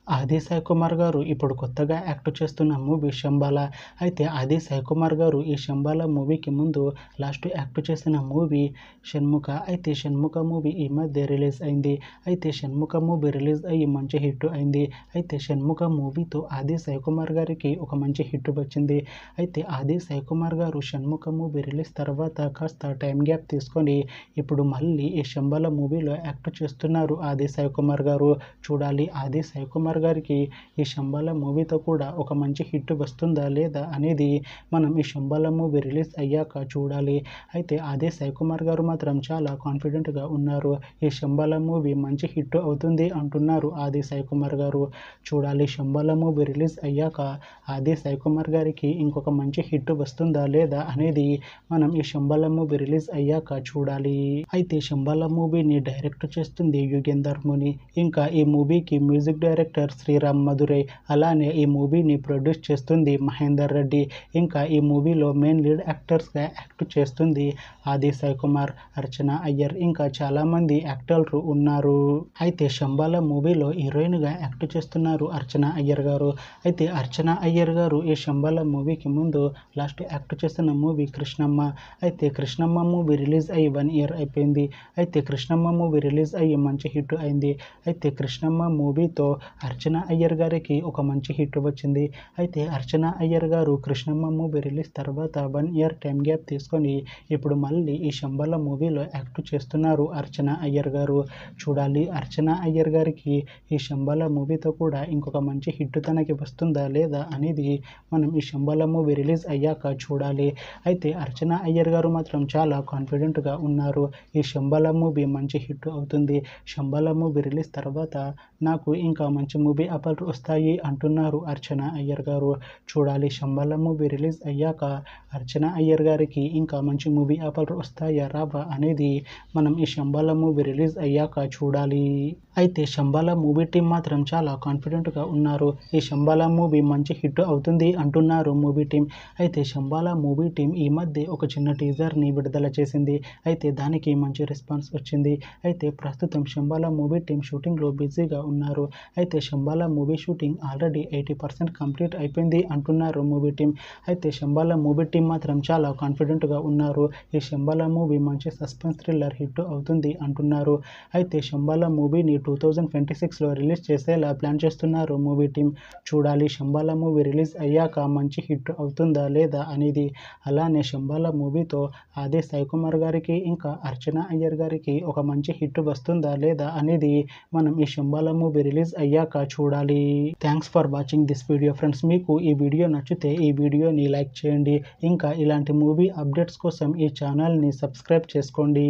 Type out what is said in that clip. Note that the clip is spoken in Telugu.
ఆది సాయి కుమార్ గారు ఇప్పుడు కొత్తగా యాక్ట్ చేస్తున్న మూవీ 'శంబాల'. అయితే ఆది సాయి కుమార్ గారు ఈ 'శంబాల' మూవీకి ముందు లాస్ట్ యాక్ట్ చేసిన మూవీ 'షణ్ముఖ'. అయితే 'షణ్ముఖ' మూవీ ఈ మధ్య రిలీజ్ అయింది. అయితే 'షణ్ముఖ' మూవీ రిలీజ్ అయ్యి మంచి హిట్ అయింది. అయితే 'షణ్ముఖ' మూవీతో ఆది సాయి కుమార్ గారికి ఒక మంచి హిట్ వచ్చింది. అయితే ఆది సాయి కుమార్ గారు 'షణ్ముఖ' మూవీ రిలీజ్ తర్వాత కాస్త టైం గ్యాప్ తీసుకొని ఇప్పుడు మళ్ళీ ఈ 'శంబాల' మూవీలో యాక్ట్ చేస్తున్నారు ఆది సాయి కుమార్ గారు. చూడాలి ఆది సాయి కుమార్ గారికి ఈ 'శంబాల' మూవీతో కూడా ఒక మంచి హిట్ వస్తుందా లేదా అనేది మనం ఈ 'శంబాల' మూవీ రిలీజ్ అయ్యాక చూడాలి. అయితే ఆది సాయి కుమార్ గారు మాత్రం చాలా కాన్ఫిడెంట్గా ఉన్నారు. ఈ 'శంబాల' మూవీ మంచి హిట్ అవుతుంది అంటున్నారు ఆది సాయి కుమార్ గారు. చూడాలి 'శంబాల' మూవీ రిలీజ్ అయ్యాక ఆది సాయి కుమార్ గారికి ఇంకొక మంచి హిట్ వస్తుందా లేదా అనేది మనం ఈ 'శంబాల' మూవీ రిలీజ్ అయ్యాక చూడాలి. అయితే 'శంబాల' మూవీని డైరెక్ట్ చేస్తుంది యుగేందర్ ముని. ఇంకా ఈ మూవీకి మ్యూజిక్ డైరెక్టర్ శ్రీరామ్ మధురై. అలానే ఈ మూవీని ప్రొడ్యూస్ చేస్తుంది మహేందర్ రెడ్డి. ఇంకా ఈ మూవీలో మెయిన్ లీడ్ యాక్టర్స్గా యాక్ట్ చేస్తుంది ఆది సాయి కుమార్, అర్చన అయ్యర్ ఇంకా చాలామంది యాక్టర్లు ఉన్నారు. అయితే 'శంబాల' మూవీలో హీరోయిన్గా యాక్ట్ చేస్తున్నారు అర్చన అయ్యర్ గారు. అయితే అర్చన అయ్యర్ గారు ఈ 'శంబాల' మూవీకి ముందు లాస్ట్ యాక్ట్ చేసిన మూవీ 'కృష్ణమ్మ'. అయితే 'కృష్ణమ్మ' మూవీ రిలీజ్ అయ్యి 1 ఇయర్ అయిపోయింది. అయితే 'కృష్ణమ్మ' మూవీ రిలీజ్ అయ్యి మంచి హిట్ అయింది. అయితే 'కృష్ణమ్మ' మూవీతో అర్చన అయ్యర్ గారికి ఒక మంచి హిట్ వచ్చింది. అయితే అర్చన అయ్యర్ గారు 'కృష్ణమ్మ' మూవీ రిలీజ్ తర్వాత 1 ఇయర్ టైం గ్యాప్ తీసుకొని ఇప్పుడు మళ్ళీ ఈ 'శంబాల' మూవీలో యాక్ట్ చేస్తున్నారు అర్చన అయ్యర్ గారు. చూడాలి అర్చన అయ్యర్ గారికి ఈ 'శంబాల' మూవీతో కూడా ఇంకొక మంచి హిట్ తనకి వస్తుందా లేదా అనేది మనం ఈ 'శంబాల' మూవీ రిలీజ్ అయ్యాక చూడాలి. అయితే అర్చన అయ్యర్ గారు మాత్రం చాలా కాన్ఫిడెంట్గా ఉన్నారు. ఈ 'శంబాల' మూవీ మంచి హిట్ అవుతుంది. 'శంబాల' మూవీ రిలీజ్ తర్వాత నాకు ఇంకా మంచి మూవీ ఆఫర్లు వస్తాయి అంటున్నారు అర్చన అయ్యర్ గారు. చూడాలి 'శంబాల' మూవీ రిలీజ్ అయ్యాక అర్చన అయ్యర్ గారికి ఇంకా మంచి మూవీ ఆఫర్లు వస్తాయా రావా అనేది మనం ఈ 'శంబాల' మూవీ రిలీజ్ అయ్యాక చూడాలి. అయితే 'శంబాల' మూవీ టీం మాత్రం చాలా కాన్ఫిడెంట్గా ఉన్నారు. ఈ 'శంబాల' మూవీ మంచి హిట్ అవుతుంది అంటున్నారు మూవీ టీం. అయితే 'శంబాల' మూవీ టీం ఈ మధ్య ఒక చిన్న టీజర్ని విడుదల చేసింది. అయితే దానికి మంచి రెస్పాన్స్ వచ్చింది. అయితే ప్రస్తుతం 'శంబాల' మూవీ టీం షూటింగ్లో బిజీగా ఉన్నారు. అయితే 'Shambhala' movie shooting already 80% complete అయిపోయింది అంటున్నారు మూవీ టీం. అయితే 'శంబాల' మూవీ టీం మాత్రం చాలా కాన్ఫిడెంట్గా ఉన్నారు. ఈ 'శంబాల' మూవీ మంచి సస్పెన్స్ థ్రిల్లర్ హిట్ అవుతుంది అంటున్నారు. అయితే 'శంబాల' మూవీని 2026లో రిలీజ్ చేసేలా ప్లాన్ చేస్తున్నారు మూవీ టీం. చూడాలి 'శంబాల' మూవీ రిలీజ్ అయ్యాక మంచి హిట్ అవుతుందా లేదా అనేది. అలానే 'శంబాల' మూవీతో ఆది సాయి కుమార్ గారికి ఇంకా అర్చన అయ్యర్ గారికి ఒక మంచి హిట్ వస్తుందా లేదా అనేది మనం ఈ 'శంబాల' మూవీ రిలీజ్ అయ్యాక చూడాలి. Thanks for watching this video friends. మీకు ఈ వీడియో నచ్చితే ఈ వీడియోని లైక్ చేయండి. ఇంకా ఇలాంటి మూవీ అప్డేట్స్ కోసం ఈ ఛానల్ని సబ్స్క్రైబ్ చేసుకోండి.